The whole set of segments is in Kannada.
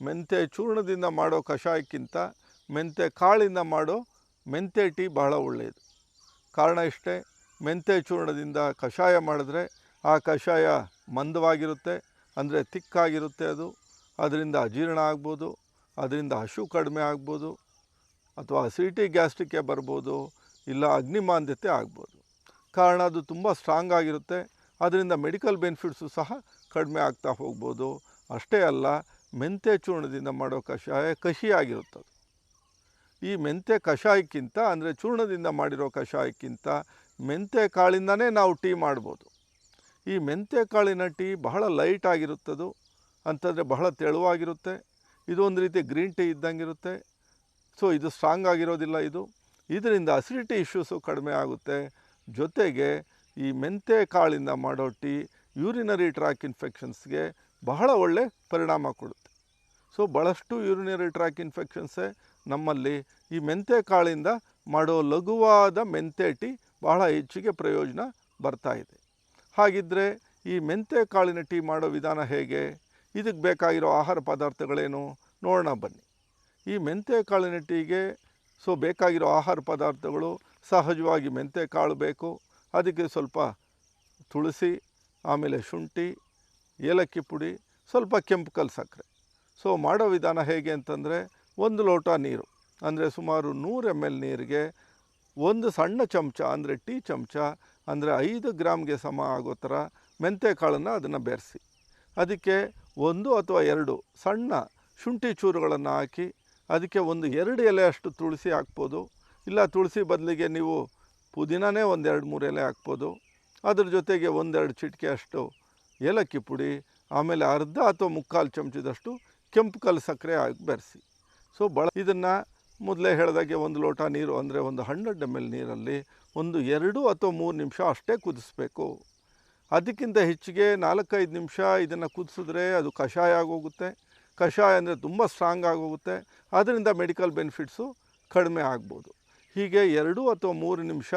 ಮೆಂತ್ಯ ಚೂರ್ಣದಿಂದ ಮಾಡೋ ಕಷಾಯಕ್ಕಿಂತ ಮೆಂತ್ಯ ಕಾಳಿಂದ ಮಾಡೋ ಮೆಂತ್ಯ ಟೀ ಬಹಳ ಒಳ್ಳೆಯದು. ಕಾರಣ ಇಷ್ಟೇ, ಮೆಂತ್ಯ ಚೂರ್ಣದಿಂದ ಕಷಾಯ ಮಾಡಿದ್ರೆ ಆ ಕಷಾಯ ಮಂದವಾಗಿರುತ್ತೆ, ಅಂದರೆ ತಿಕ್ಕಾಗಿರುತ್ತೆ. ಅದರಿಂದ ಅಜೀರ್ಣ ಆಗ್ಬೋದು, ಅದರಿಂದ ಹಶು ಕಡಿಮೆ ಆಗ್ಬೋದು, ಅಥವಾ ಅಸಿಡಿಟಿ ಗ್ಯಾಸ್ಟ್ರಿಕ್ಕೆ ಬರ್ಬೋದು, ಇಲ್ಲ ಅಗ್ನಿಮಾಂದ್ಯತೆ ಆಗ್ಬೋದು. ಕಾರಣ ಅದು ತುಂಬ ಸ್ಟ್ರಾಂಗ್ ಆಗಿರುತ್ತೆ. ಅದರಿಂದ ಮೆಡಿಕಲ್ ಬೆನಿಫಿಟ್ಸು ಸಹ ಕಡಿಮೆ ಆಗ್ತಾ ಹೋಗ್ಬೋದು. ಅಷ್ಟೇ ಅಲ್ಲ, ಮೆಂತ್ಯ ಚೂರ್ಣದಿಂದ ಮಾಡೋ ಕಷಾಯ ಕಹಿಯಾಗಿರುತ್ತದೆ. ಈ ಮೆಂತ್ಯ ಕಷಾಯಕ್ಕಿಂತ, ಅಂದರೆ ಚೂರ್ಣದಿಂದ ಮಾಡಿರೋ ಕಷಾಯಕ್ಕಿಂತ ಮೆಂತ್ಯ ಕಾಳಿಂದನೇ ನಾವು ಟೀ ಮಾಡ್ಬೋದು. ಈ ಮೆಂತ್ಯ ಕಾಳಿನ ಟೀ ಬಹಳ ಲೈಟ್ ಆಗಿರುತ್ತದು, ಅಂತಂದರೆ ಬಹಳ ತೆಳುವಾಗಿರುತ್ತೆ. ಇದು ಒಂದು ರೀತಿ ಗ್ರೀನ್ ಟೀ ಇದ್ದಂಗಿರುತ್ತೆ. ಸೊ ಇದು ಸ್ಟ್ರಾಂಗ್ ಆಗಿರೋದಿಲ್ಲ. ಇದರಿಂದ ಅಸಿಡಿಟಿ ಇಶ್ಯೂಸು ಕಡಿಮೆ ಆಗುತ್ತೆ. ಜೊತೆಗೆ ಈ ಮೆಂತ್ಯ ಕಾಳಿಂದ ಮಾಡೋ ಟೀ ಯೂರಿನರಿ ಟ್ರ್ಯಾಕ್ ಇನ್ಫೆಕ್ಷನ್ಸ್ಗೆ ಬಹಳ ಒಳ್ಳೆ ಪರಿಣಾಮ ಕೊಡುತ್ತೆ. ಸೊ ಭಾಳಷ್ಟು ಯೂರಿನರಿ ಟ್ರ್ಯಾಕ್ ಇನ್ಫೆಕ್ಷನ್ಸೇ ನಮ್ಮಲ್ಲಿ ಈ ಮೆಂತ್ಯ ಕಾಳಿಂದ ಮಾಡೋ ಲಘುವಾದ ಮೆಂತ್ಯ ಟೀ ಬಹಳ ಹೆಚ್ಚಿಗೆ ಪ್ರಯೋಜನ ಬರ್ತಾ ಇದೆ. ಹಾಗಿದ್ದರೆ ಈ ಮೆಂತ್ಯ ಕಾಳಿನ ಟೀ ಮಾಡೋ ವಿಧಾನ ಹೇಗೆ, ಇದಕ್ಕೆ ಬೇಕಾಗಿರೋ ಆಹಾರ ಪದಾರ್ಥಗಳೇನು ನೋಡೋಣ ಬನ್ನಿ. ಈ ಮೆಂತ್ಯ ಕಾಳಿನ ಟೀಗೆ ಬೇಕಾಗಿರೋ ಆಹಾರ ಪದಾರ್ಥಗಳು ಸಹಜವಾಗಿ ಮೆಂತ್ಯ ಕಾಳು ಬೇಕು. ಅದಕ್ಕೆ ಸ್ವಲ್ಪ ತುಳಸಿ, ಆಮೇಲೆ ಶುಂಠಿ, ಏಲಕ್ಕಿ ಪುಡಿ, ಸ್ವಲ್ಪ ಕೆಂಪು ಕಲ್ಲು ಸಕ್ಕರೆ. ಮಾಡೋ ವಿಧಾನ ಹೇಗೆ ಅಂತಂದರೆ, 1 ಲೋಟ ನೀರು, ಅಂದರೆ ಸುಮಾರು 100 ml ನೀರಿಗೆ 1 ಸಣ್ಣ ಚಮಚ, ಅಂದರೆ ಟೀ ಚಮಚ, ಅಂದರೆ 5 ಗ್ರಾಮ್ಗೆ ಸಮ ಆಗೋ ಥರ ಮೆಂತ್ಯ ಕಾಳನ್ನು ಅದನ್ನು ಬೆರೆಸಿ, ಅದಕ್ಕೆ 1 ಅಥವಾ 2 ಸಣ್ಣ ಶುಂಠಿ ಚೂರುಗಳನ್ನು ಹಾಕಿ, ಅದಕ್ಕೆ 1-2 ಎಲೆ ಅಷ್ಟು ತುಳಸಿ ಹಾಕ್ಬೋದು. ಇಲ್ಲ ತುಳಸಿ ಬದಲಿಗೆ ನೀವು ಪುದೀನನೇ 1-2-3 ಎಲೆ ಹಾಕ್ಬೋದು. ಅದ್ರ ಜೊತೆಗೆ 1-2 ಚಿಟಿಕೆ ಅಷ್ಟು ಏಲಕ್ಕಿ ಪುಡಿ, ಆಮೇಲೆ ಅರ್ಧ ಅಥವಾ 3/4 ಚಮಚದಷ್ಟು ಕೆಂಪು ಕಲ್ಲು ಸಕ್ಕರೆ ಹಾಕಿ ಬೆರೆಸಿ. ಇದನ್ನು ಮೊದಲೇ ಹೇಳಿದಾಗೆ 1 ಲೋಟ ನೀರು, ಅಂದರೆ ಒಂದು 100 ml ನೀರಲ್ಲಿ 2 ಅಥವಾ 3 ನಿಮಿಷ ಅಷ್ಟೇ ಕುದಿಸ್ಬೇಕು. ಅದಕ್ಕಿಂತ ಹೆಚ್ಚಿಗೆ 4-5 ನಿಮಿಷ ಇದನ್ನು ಕುದಿಸಿದ್ರೆ ಅದು ಕಷಾಯ ಆಗೋಗುತ್ತೆ. ಕಷಾಯ ಅಂದರೆ ತುಂಬ ಸ್ಟ್ರಾಂಗ್ ಆಗೋಗುತ್ತೆ. ಅದರಿಂದ ಮೆಡಿಕಲ್ ಬೆನಿಫಿಟ್ಸು ಕಡಿಮೆ ಆಗ್ಬೋದು. ಹೀಗೆ 2 ಅಥವಾ 3 ನಿಮಿಷ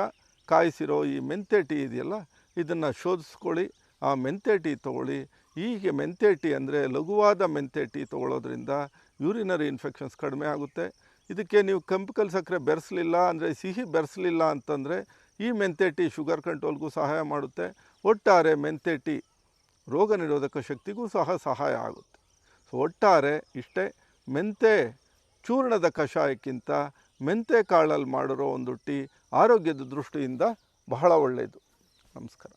ಕಾಯಿಸಿರೋ ಈ ಮೆಂತ್ಯ ಟೀ ಇದೆಯಲ್ಲ, ಇದನ್ನು ಶೋಧಿಸ್ಕೊಳ್ಳಿ. ಆ ಮೆಂತ್ಯ ಟೀ ತೊಗೊಳ್ಳಿ. ಹೀಗೆ ಮೆಂತ್ಯ ಟೀ ಅಂದರೆ ಲಘುವಾದ ಮೆಂತ್ಯ ಟೀ ತೊಗೊಳ್ಳೋದ್ರಿಂದ ಯೂರಿನರಿ ಇನ್ಫೆಕ್ಷನ್ಸ್ ಕಡಿಮೆ ಆಗುತ್ತೆ. ಇದಕ್ಕೆ ನೀವು ಕೆಂಪು ಕಲ್ಲು ಸಕ್ಕರೆ ಬೆರೆಸಲಿಲ್ಲ, ಅಂದರೆ ಸಿಹಿ ಬೆರೆಸಲಿಲ್ಲ ಅಂತಂದರೆ ಈ ಮೆಂತ್ಯ ಟೀ ಶುಗರ್ ಕಂಟ್ರೋಲ್ಗೂ ಸಹಾಯ ಮಾಡುತ್ತೆ. ಒಟ್ಟಾರೆ ಮೆಂತ್ಯ ಟೀ ರೋಗ ನಿರೋಧಕ ಶಕ್ತಿಗೂ ಸಹ ಸಹಾಯ ಆಗುತ್ತೆ. ಒಟ್ಟಾರೆ ಇಷ್ಟೇ, ಮೆಂತ್ಯ ಚೂರ್ಣದ ಕಷಾಯಕ್ಕಿಂತ ಮೆಂತ್ಯ ಕಾಳಲ್ಲಿ ಮಾಡಿರೋ ಒಂದು ಟೀ ಆರೋಗ್ಯದ ದೃಷ್ಟಿಯಿಂದ ಬಹಳ ಒಳ್ಳೆಯದು. ನಮಸ್ಕಾರ.